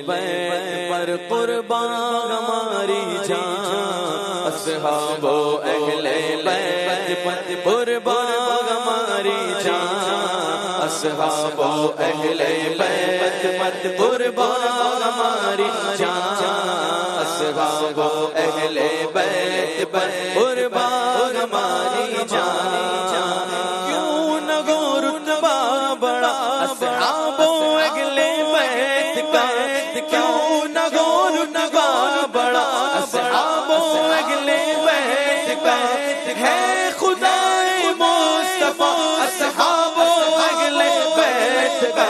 بیت پر قربان ہماری جان، اصحاب و اہل بیت پر قربان ہماری جان، اصحاب و اہل بیت پر قربان ہماری جان، اصحاب و اہل بیت پر قربان ہماری جان، کیوں نہ گو رتبہ بڑا اصحاب و اہل بیت کا، کیوں نہ گو رتبہ بڑا اصحاب و اہل بیت کا، ہے خدائے مصطفیٰ اصحاب و اہل بیت کا،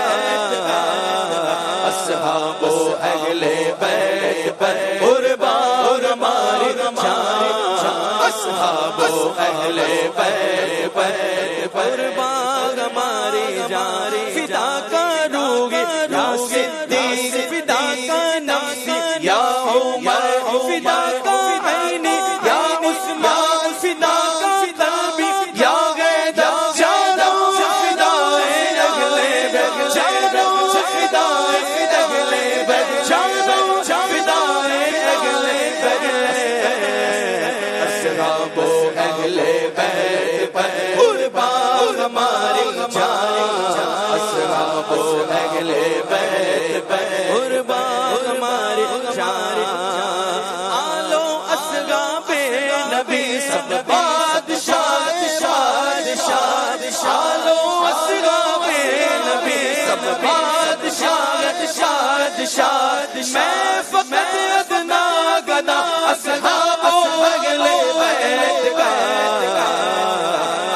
اصحاب و اہل بیت پر قربان ہماری جان، اصحاب و اہل بیت پر قربان ہماری جان، فدا کروں گی یا صدیق، فدا کا نفسی یا عمر، فدا کا عینی یا عثمان، فدا کا قلبی یا غیدر، چاروں فدائے اہل بیت، چاروں فدائے اہل بیت، چاروں فدائے اہل بیت، اصحاب و اہل بیت پر قربان ہماری جان، اصحاب و اہل بیت پر قربان ہماری جان، آلو اصحاب نبی سب بادشاہ شاد، آلو اصحاب نبی سب بادشاہ شاد، میں فقط ادنا گدا اصحاب و اہل بیت کا،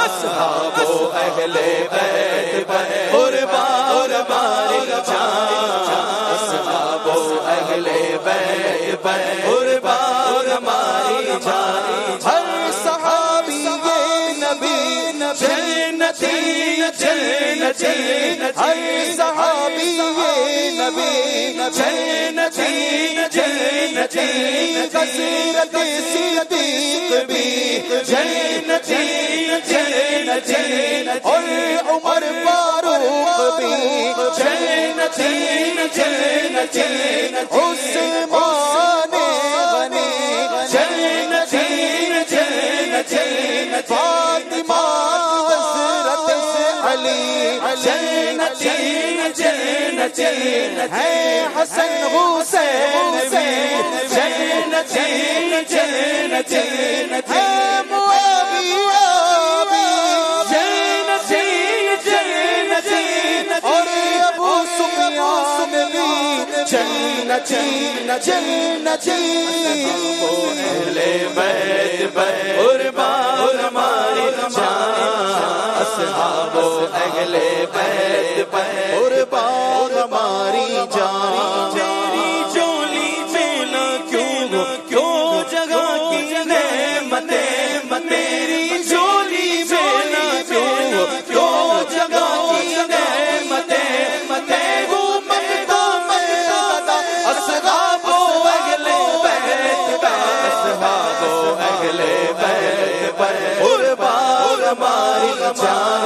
اصحاب و اہل بیت پر قربان ہماری جان، اصحاب و اہل بیت پر قربان ہماری جان، ہر صحابی یہ نبی جنتی جنتی، ہر صحابی یہ نبی جنتی جنتی، کثرت صدیق بھی جنتی جنتی، اور عمر فاروق بھی جنتی جنتی، عثمان غنی جنتی جنتی، فاطمہ حضرت علی جنتی جنتی، ہے حسن حسین بھی جنتی جنتی، ہے معاویہ بھی جنتی جنتی، اور ابو سفیان بھی جنتی جنتی، اہل بیت پر قربان ہماری جان، اصحاب و اہل بیت پر قربان ہماری جان، تیری جولی میں نہ کیوں جگہ کی نعمتیں، تیری جولی میں نہ کیوں جگہ کی نعمتیں، وہ مقدم اصحاب و اہل بیت کا، اصحاب و اہل بیت پر قربان ہماری جان،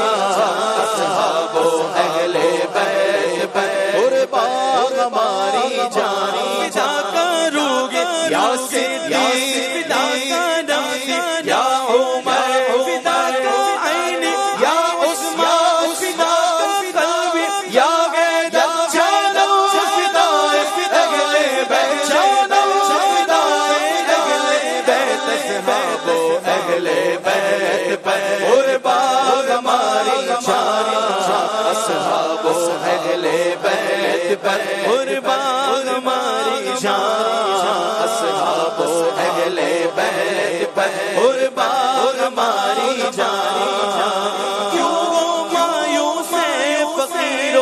اصحاب و اہل بیت پر قربان ہماری جان، فدا کروں گی یا صدیق، فدا کا نفسی یا عمر، فدا کا عینی یا عثمان، فدا کا قلبی یا غیدر، چاروں فدائے اہل بیت، چاروں فدائے اہل بیت، اصحاب و اہل بیت پر قربان ہماری جان، اصحاب و اہل بیت پر قربان ہماری جان، اصحاب و اہل بیت پر قربان ہماری جان، کیوں مایوس فقیر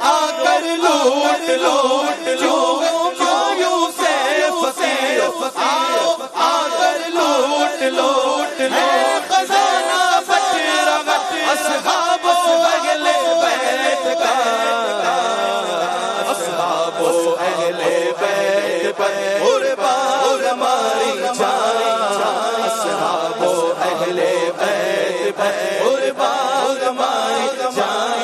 آ کر لوٹ لوٹ، کیوں مایوس فقیر آ کر لوٹ لوٹ، ہے خزانہ بٹرا اصحاب و اہل بیت کا، اصحاب و اہل بیت پر قربان ہماری جان، اصحاب و اہل بیت پر قربان ہماری جان،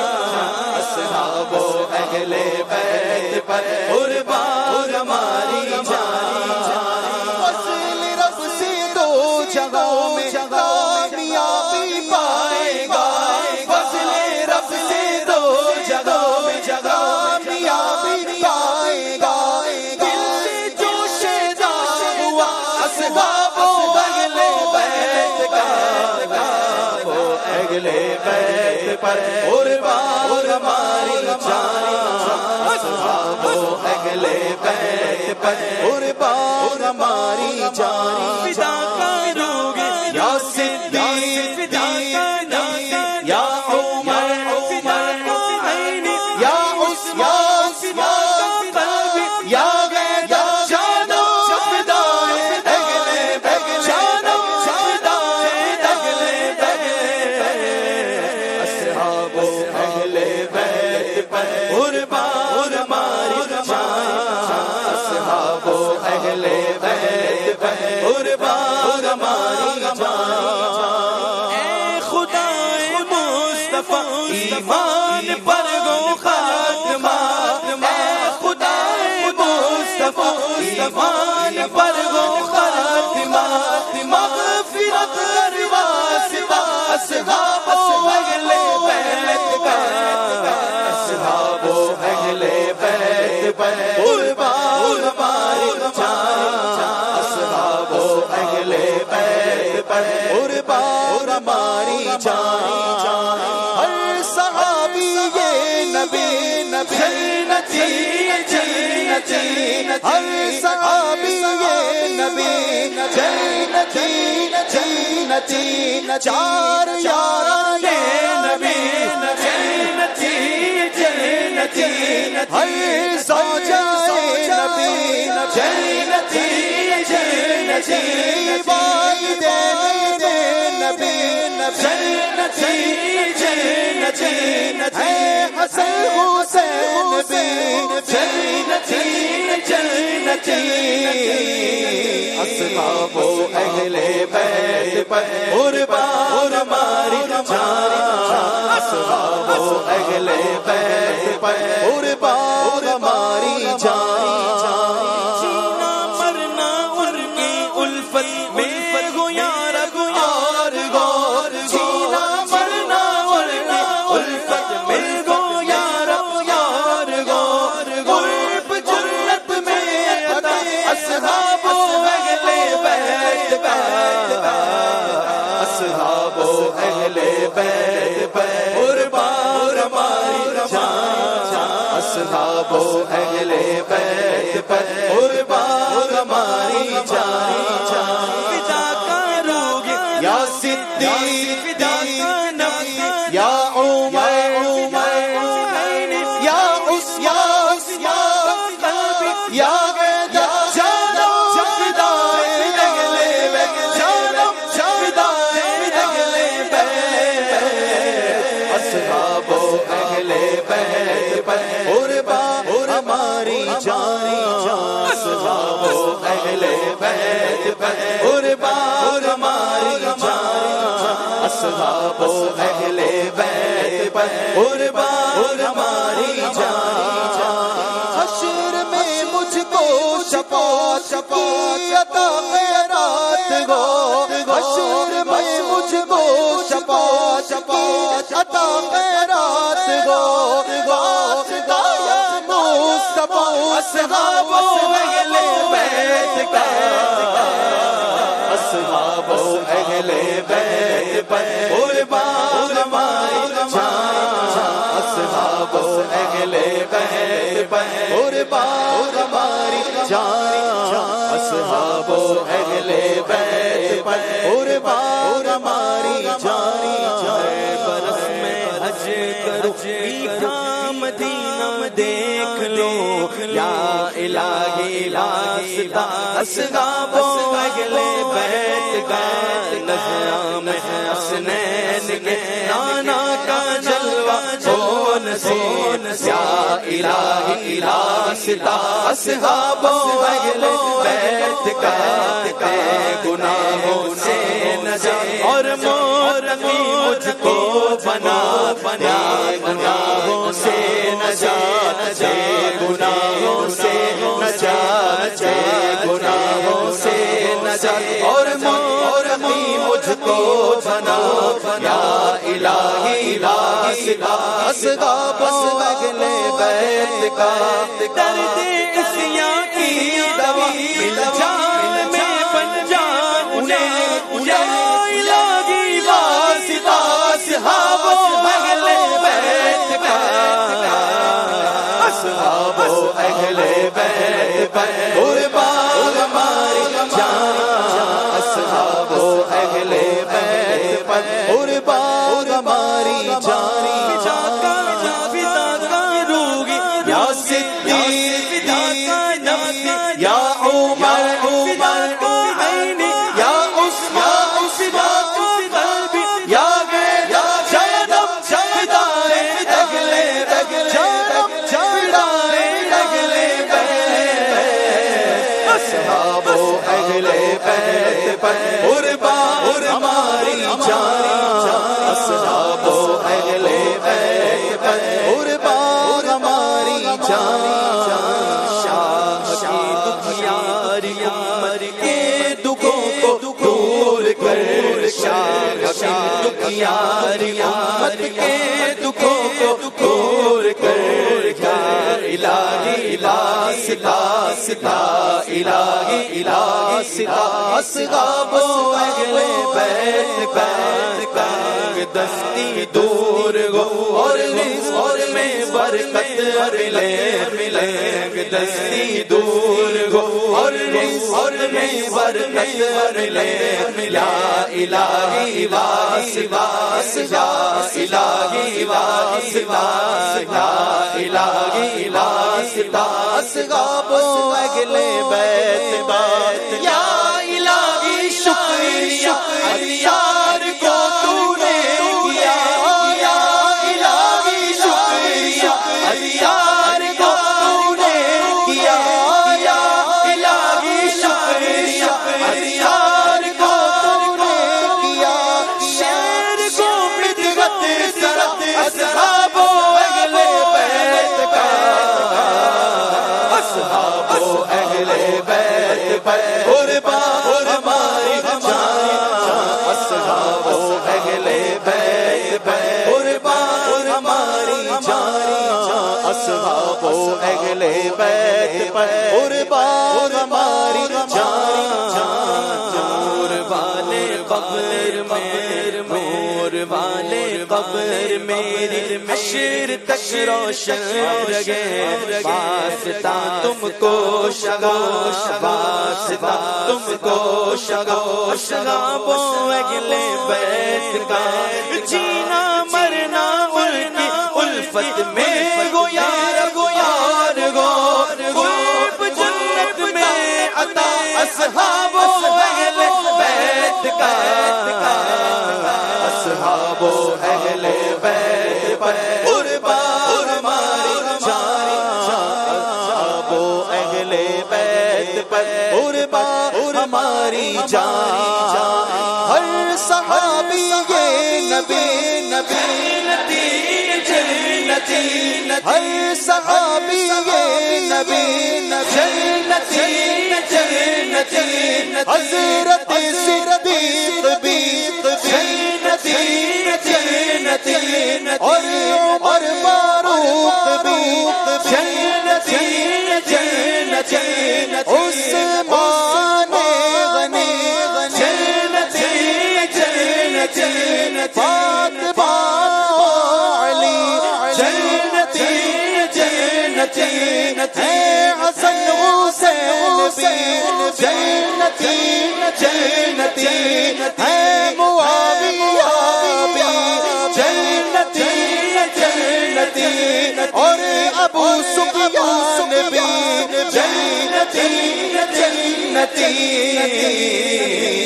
اصحاب و اہل بیت قربان ہماری جان فضل رب سے دو جگہوں میں کامیابی پائے گا فضل رب سے دو جگہوں میں کامیابی پائے گا دل سے جو شیدا ہوا اصحاب اہل بیت کا وہ اہل بیت پر قربان ہماری جان اصحاب اہل بیت پر قربان ہماری جان فدا کرو گے یا صدیق فدا یا عمر یا عثمان یا غیدر جانو فدائے اہل بیت جانو فدائے اہل بیت اصحاب اہل بیت پر قربان ہماری جان اصحاب اہل بیت پر قربان ہماری جان اے خدا مصطفیٰ ایمان پر گو خاتمہ اے خدا مصطفیٰ ایمان پر گو خاتمہ مغفرت کر واسطہ اصحاب اہل بیت کا اصحاب اہل بیت پر قربان ہماری جان اصحاب اہل بیت پر قربان ہماری جان ہر صحابی یہ نبی جنتی جنتی ہر صحابی یہ نبی جنتی جنتی چار یاران نبی جنتی جنتی ہر زوجائے نبی جنتی جنتی والدین نبی جنتی جنتی اے حسن حسین نبی جنتی جنتی اصحاب اہل بیت پر قربان ہماری جان اصحاب اہل بیت پر قربان ہماری جان جینا مرنا ان کی الفت میں گو یار اور گور جینا مرنا ان کی الفت میں گو یار گور قرب جنت میں عطا اصحاب اہل بیت کا اصحاب اہل بیت پر قربان ہماری جان اصحاب اہل بیت پر قربان ہماری جان فدا کرو گے یا صدیق فدا یا عمر یا عثمان یا غیدر جانو فدائے اہل بیت جانو فدائے اہل بیت اصحاب اہل بیت پر قربان ہماری جان اصحاب اہل بیت پر قربان ہماری جان اصحاب اہل بیت پر قربان ہماری جان حشر میں مجھ کو شفاعت کی عطا خیرات گو حشر میں مجھ کو شفاعت کی عطا خیرات گو واسطہ یا مصطفیٰ اصحاب اہل بیت کا اصحاب اہل بیت پر قربان ہماری جان اصحاب اہل بیت پر قربان ہماری جان اصحاب اہل بیت پر قربان ہماری جان برس میں حج کرو میٹھا مدینہ دیکھ لو یا الہی واسطہ اصحاب اہل بیت کا نظام حسنین کے نانا کا جلوہ سون یا الہی واسطہ اصحاب اہل بیت کا گناہوں سے نجات اور متقی مجھ کو بنا گناہوں سے نجات دے گناہوں اصحاب اہل بیت کا درد عصیاں کی دوا مل جائے میں بن جان انہیں یا الہی واسطہ اصحاب اہل بیت کا اصحاب اہل بیت پر قربان ہماری جان اصحاب اہل بیت پر قربان ہماری جان یا عمر عمر کو عینی یا عثمان عثمان کو قلبی یا جانب فدائے اہل بیت جانب فدائے اہل بیت اصحاب اہل بیت پر قربان ہماری جان اصحاب اہل بیت پر قربان ہماری جان امت کے دکھوں کو دور کر کیا الہی واسطہ الہی واسطہ اصحاب اہل بیت کا دستی دور ہو اور میں برکت ملے دستی دور ہو اور میں برکت ملے یا الہی واسطہ الہی واسطہ الہی واسطہ اصحاب اہل بیت کا یا الہی شکریہ یار کو تو نے کیا یا الہی شکریہ یار کو تو نے کیا یا الہی شکریہ یار کو تو نے کیا شیر کو مدغت سرت اصحاب اہل بیت کا اصحاب اہل بیت پر قربان ہماری جان اصحاب اہل بیت پر قربان ہماری جان اصحاب اہل بیت پر قربان ہماری جان نور والے قبر مور والے قبر میری حشر تک روشن رہے واسطہ تم کو شگا واسطہ تم کو شگا شگابو اہل بیت کا جینا مرنا ان کی الفت میں گو یار گو خوب جنت میں عطا اصحاب اہل بیت کا اصحاب اہل بیت پر قربان ہماری جان اصحاب اہل بیت پر قربان ہماری جان ہر صحابی یہ نبی جنتی ہر صحابی یہ نبی جنتی حضرت صدیق بھی جنتی اور عمر فاروق بھی جنتی عثمان غنی جنتی فاطمہ علی جنتی حسن حسین بھی جنتی ہے معاویہ بھی جنتی اور ابو سفیان بھی جنتی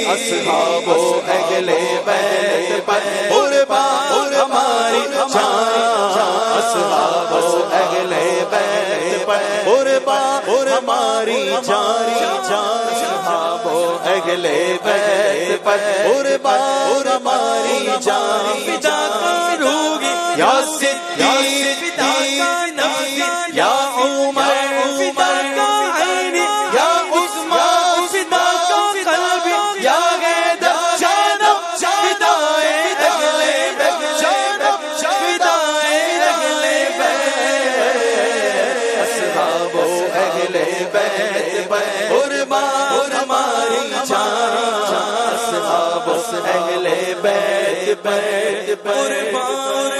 اصحاب اہل بیت پر قربان ہماری جان اصحاب اہل بیت پر قربان ہماری جان اصحاب اہل بیت پر قربان ہماری جان فدا کروں گی یا صدیق یا عمر کا عینی یا عثمان فدا کا قلبی یا حیدر جانب فدائے اہل بیت جانب فدائے اہل اہل بیت پر قربان ہماری جان، اصحاب اہل بیت پر قربان